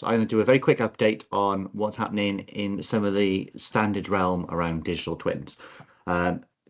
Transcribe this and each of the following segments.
So I'm going to do a very quick update on what's happening in some of the standard realm around digital twins.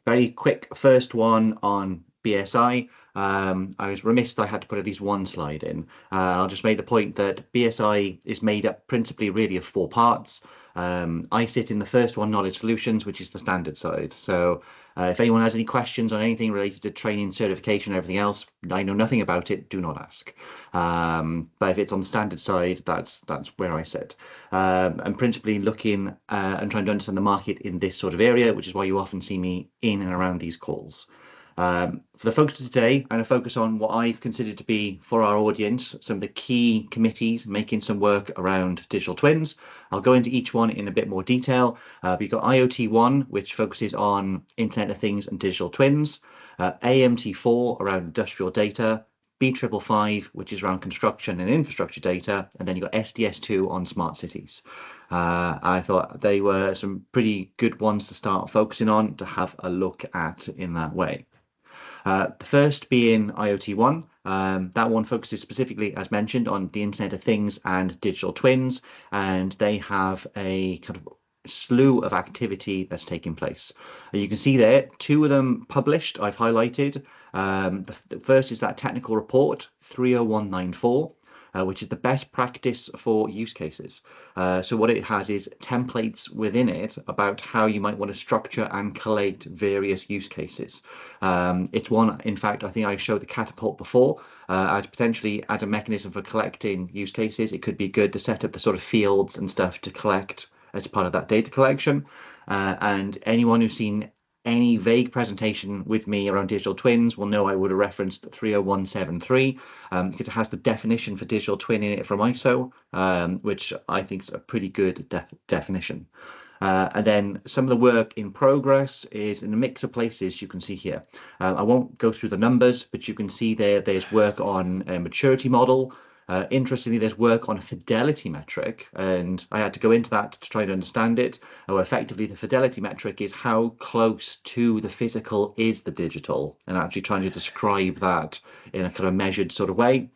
Very quick first one on BSI. I was remiss that I had to put at least one slide in. I'll just make the point that BSI is made up principally really of four parts. I sit in the first one, knowledge solutions, which is the standard side. So if anyone has any questions on anything related to training, certification, everything else, I know nothing about it, do not ask. But if it's on the standard side, that's where I sit. I'm principally looking and trying to understand the market in this sort of area, which is why you often see me in and around these calls. For the focus of today, I'm going to focus on what I've considered to be, for our audience, some of the key committees making some work around digital twins. I'll go into each one in a bit more detail. We've got IoT1, which focuses on Internet of Things and digital twins, AMT4 around industrial data, B555, which is around construction and infrastructure data, and then you've got SDS2 on smart cities. I thought they were some pretty good ones to start focusing on to have a look at in that way. The first being IoT1. That one focuses specifically, as mentioned, on the Internet of Things and digital twins, and they have a kind of slew of activity that's taking place. You can see there, two of them published, I've highlighted. The first is that technical report 30194. Which is the best practice for use cases. So what it has is templates within it about how you might want to structure and collate various use cases. It's one, in fact, I think I showed the catapult before as potentially as a mechanism for collecting use cases. It could be good to set up the sort of fields and stuff to collect as part of that data collection. And anyone who's seen any vague presentation with me around digital twins will know I would have referenced 30173 because it has the definition for digital twin in it from ISO, which I think is a pretty good definition. And then some of the work in progress is in a mix of places you can see here. I won't go through the numbers, but you can see there's work on a maturity model. Interestingly, there's work on a fidelity metric, and I had to go into that to try to understand it. Effectively, the fidelity metric is how close to the physical is the digital, and actually trying to describe that in a kind of measured sort of way.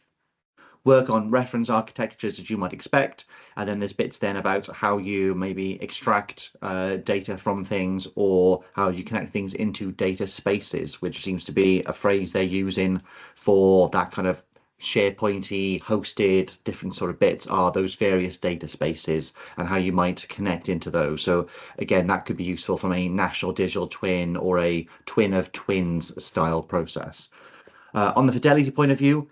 Work on reference architectures, as you might expect, and then there's bits then about how you maybe extract data from things, or how you connect things into data spaces, which seems to be a phrase they're using for that kind of SharePointy hosted different sort of bits are those various data spaces and how you might connect into those. So again, that could be useful from a national digital twin or a twin of twins style process. On the fidelity point of view,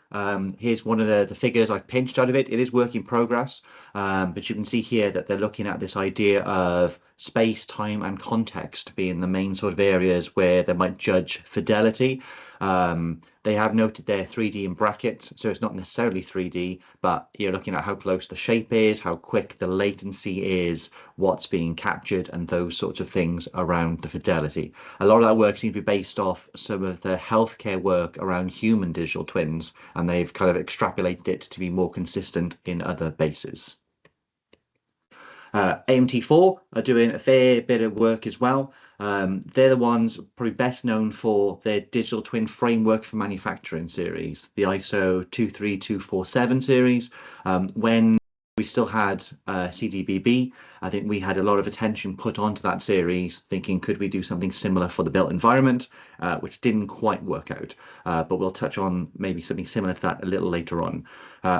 here's one of the figures I've pinched out of it. It is work in progress, but you can see here that they're looking at this idea of space, time, and context being the main sort of areas where they might judge fidelity. They have noted there 3D in brackets, so it's not necessarily 3D, but you're looking at how close the shape is, how quick the latency is, what's being captured, and those sorts of things around the fidelity. A lot of that work seems to be based off some of the healthcare work around human digital twins, and they've kind of extrapolated it to be more consistent in other bases. AMT4 are doing a fair bit of work as well. They're the ones probably best known for their digital twin framework for manufacturing series, the ISO 23247 series. When we still had CDBB, I think we had a lot of attention put onto that series, thinking could we do something similar for the built environment, which didn't quite work out, but we'll touch on maybe something similar to that a little later on.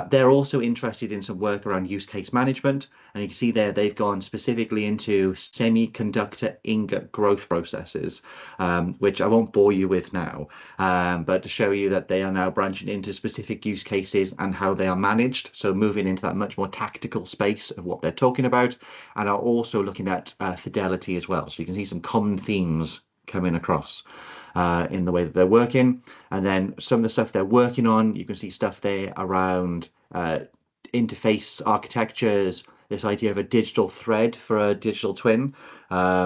They're also interested in some work around use case management, and you can see there they've gone specifically into semiconductor ingot growth processes, which I won't bore you with now, but to show you that they are now branching into specific use cases and how they are managed, so moving into that much more tactical space of what they're talking about, and are also looking at fidelity as well. So you can see some common themes coming across in the way that they're working. And then some of the stuff they're working on, you can see stuff there around interface architectures, this idea of a digital thread for a digital twin,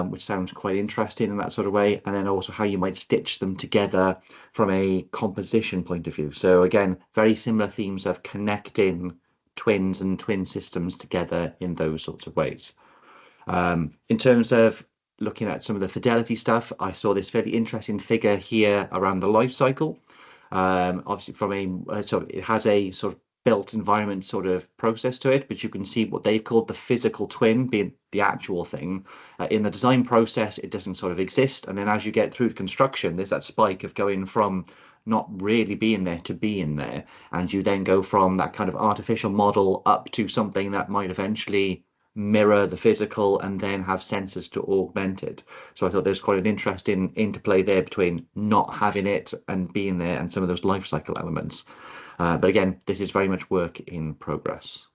which sounds quite interesting in that sort of way. And then also how you might stitch them together from a composition point of view. So again, very similar themes of connecting twins and twin systems together in those sorts of ways. In terms of looking at some of the fidelity stuff, I saw this very interesting figure here around the life cycle. Obviously from a, so it has a sort of built environment sort of process to it, but you can see what they've called the physical twin being the actual thing. In the design process, it doesn't sort of exist. And then as you get through construction, there's that spike of going from not really being there to being there. And you then go from that kind of artificial model up to something that might eventually mirror the physical and then have sensors to augment it. So I thought there's quite an interesting interplay there between not having it and being there and some of those life cycle elements. But again, this is very much work in progress.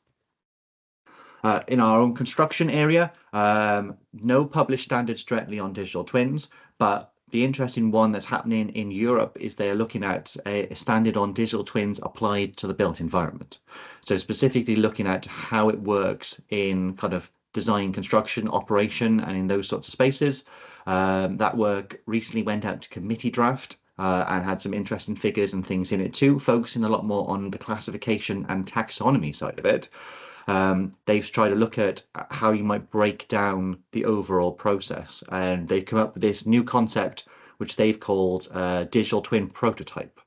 In our own construction area, no published standards directly on digital twins, but the interesting one that's happening in Europe is they're looking at a standard on digital twins applied to the built environment. So specifically looking at how it works in kind of design, construction, operation, and in those sorts of spaces. That work recently went out to committee draft and had some interesting figures and things in it too, focusing a lot more on the classification and taxonomy side of it. They've tried to look at how you might break down the overall process, and they've come up with this new concept which they've called digital twin prototype,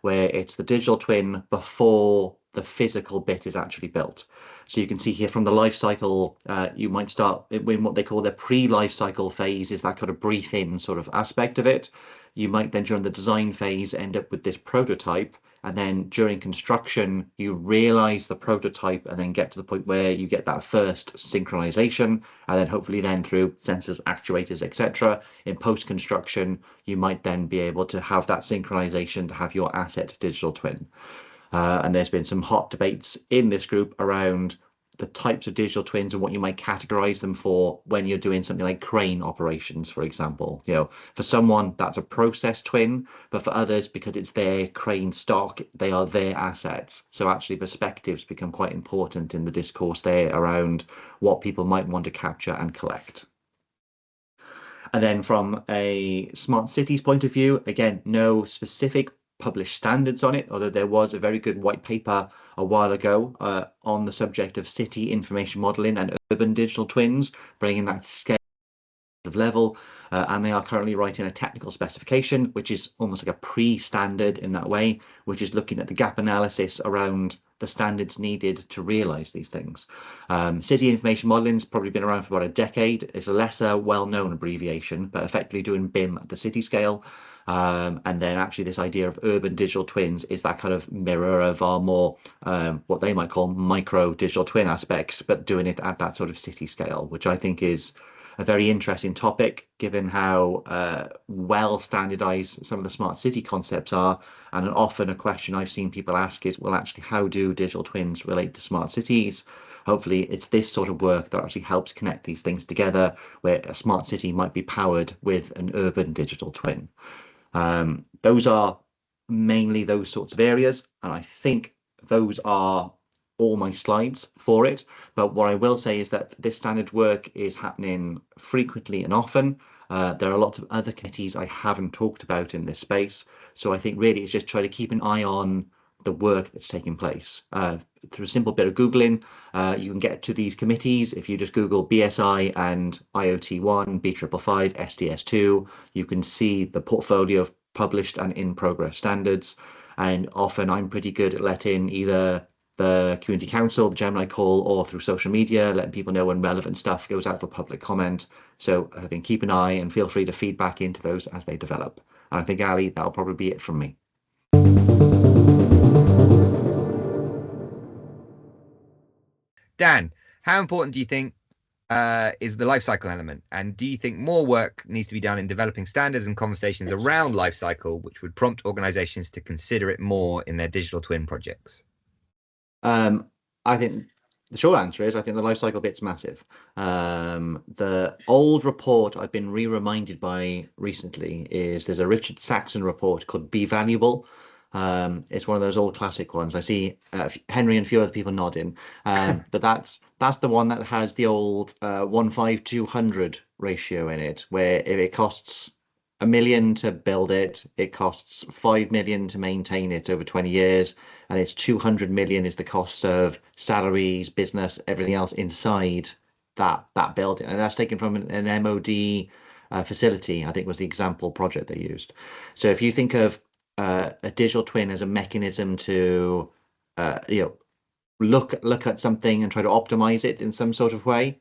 where it's the digital twin before the physical bit is actually built. So you can see here from the life cycle, you might start in what they call their pre-life cycle phase, is that kind of brief in sort of aspect of it. You might then during the design phase end up with this prototype, and then during construction you realize the prototype and then get to the point where you get that first synchronization, and then hopefully then through sensors, actuators, etc. in post-construction you might then be able to have that synchronization to have your asset digital twin. And there's been some hot debates in this group around the types of digital twins and what you might categorize them for when you're doing something like crane operations, for example. You know, for someone that's a process twin, but for others, because it's their crane stock, they are their assets. So actually perspectives become quite important in the discourse there around what people might want to capture and collect. And then from a smart cities point of view, again, no specific published standards on it, although there was a very good white paper a while ago on the subject of city information modeling and urban digital twins, bringing that scale of level, and they are currently writing a technical specification, which is almost like a pre-standard in that way, which is looking at the gap analysis around the standards needed to realize these things. City information modeling has probably been around for about a decade. It's a lesser well-known abbreviation, but effectively doing BIM at the city scale. And then actually this idea of urban digital twins is that kind of mirror of our more what they might call micro digital twin aspects, but doing it at that sort of city scale, which I think is a very interesting topic given how well standardized some of the smart city concepts are. And often a question I've seen people ask is, well, actually, how do digital twins relate to smart cities? Hopefully it's this sort of work that actually helps connect these things together, where a smart city might be powered with an urban digital twin. Those are mainly those sorts of areas, and I think those are all my slides for it. But what I will say is that this standard work is happening frequently and often. There are lots of other committees I haven't talked about in this space, so I think really it's just try to keep an eye on the work that's taking place. Through a simple bit of Googling, you can get to these committees. If you just Google BSI and IoT1, B555, SDS2, you can see the portfolio of published and in progress standards. And often I'm pretty good at letting either the Community Council, the Gemini Call, or through social media, letting people know when relevant stuff goes out for public comment. So I think keep an eye and feel free to feed back into those as they develop. And I think, Ali, that'll probably be it from me. Dan, how important do you think is the life cycle element? And do you think more work needs to be done in developing standards and conversations around life cycle, which would prompt organizations to consider it more in their digital twin projects? I think the short answer is I think the life cycle bit's massive. The old report I've been reminded by recently is there's a Richard Saxon report called Be Valuable. It's one of those old classic ones. I see Henry and a few other people nodding, but that's the one that has the old 1:5:200 ratio in it, where if it costs $1 million to build it, it costs $5 million to maintain it over 20 years, and it's 200 million is the cost of salaries, business, everything else inside that building, and that's taken from an MOD facility. I think was the example project they used. So if you think of a digital twin as a mechanism to look at something and try to optimize it in some sort of way.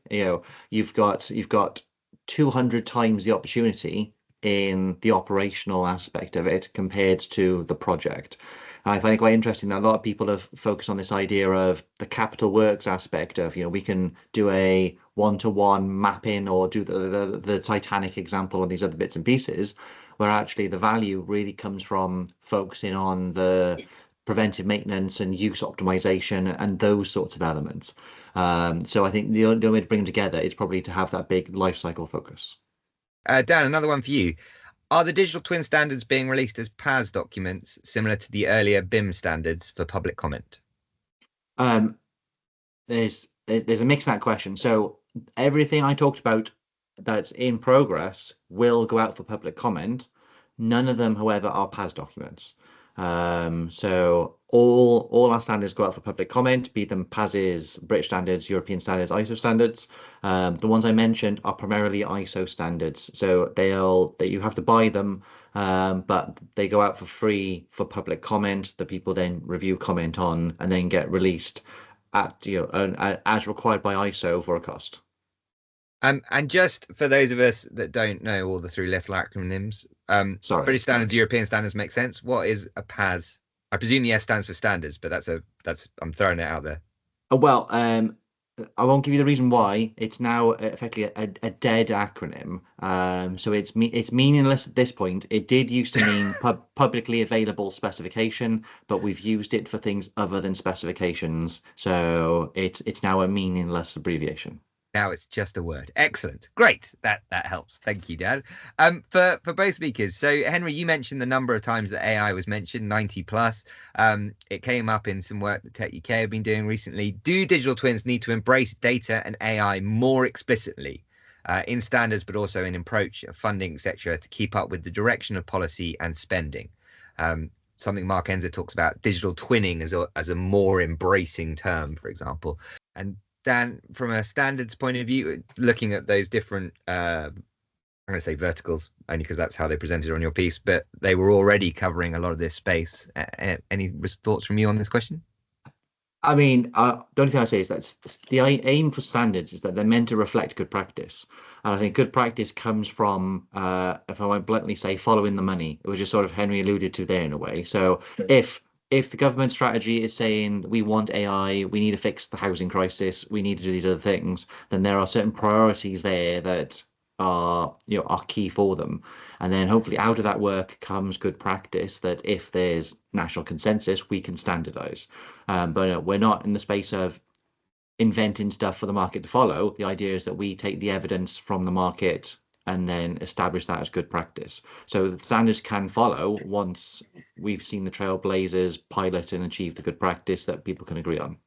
You've got 200 times the opportunity in the operational aspect of it compared to the project. And I find it quite interesting that a lot of people have focused on this idea of the capital works aspect of, we can do a one-to-one mapping or do the Titanic example and these other bits and pieces, where actually the value really comes from focusing on the preventive maintenance and use optimization and those sorts of elements. So I think the only way to bring them together is probably to have that big life cycle focus. Dan, another one for you. Are the digital twin standards being released as PAS documents, similar to the earlier BIM standards for public comment? Um, there's a mix in that question. So everything I talked about that's in progress will go out for public comment. None of them, however, are PAS documents. So all our standards go out for public comment, be them PASs, British standards, European standards, ISO standards. The ones I mentioned are primarily ISO standards, so that you have to buy them, but they go out for free for public comment that people then review, comment on, and then get released at as required by ISO for a cost. And just for those of us that don't know all the three little acronyms, Sorry. British standards, European standards make sense. What is a PAS? I presume the S stands for standards, but I'm throwing it out there. Well, I won't give you the reason why. It's now effectively a dead acronym. So it's meaningless at this point. It did used to mean publicly available specification, but we've used it for things other than specifications. So it's now a meaningless abbreviation. Now it's just a word. Excellent. Great. That helps. Thank you, Dan. For both speakers. So Henry, you mentioned the number of times that AI was mentioned, 90 plus. It came up in some work that Tech UK have been doing recently. Do digital twins need to embrace data and AI more explicitly in standards, but also in approach, funding, etc., to keep up with the direction of policy and spending? Something Mark Enzer talks about, digital twinning as a more embracing term, for example. And Dan, from a standards point of view, looking at those different, I'm going to say verticals, only because that's how they presented on your piece, but they were already covering a lot of this space. Any thoughts from you on this question? I mean, the only thing I say is that the aim for standards is that they're meant to reflect good practice. And I think good practice comes from, if I might bluntly say, following the money, which is sort of Henry alluded to there in a way. So if the government strategy is saying we want AI, we need to fix the housing crisis, we need to do these other things, then there are certain priorities there that are key for them. And then hopefully out of that work comes good practice that if there's national consensus, we can standardize. But we're not in the space of inventing stuff for the market to follow. The idea is that we take the evidence from the market and then establish that as good practice. So the standards can follow once we've seen the trailblazers pilot and achieve the good practice that people can agree on.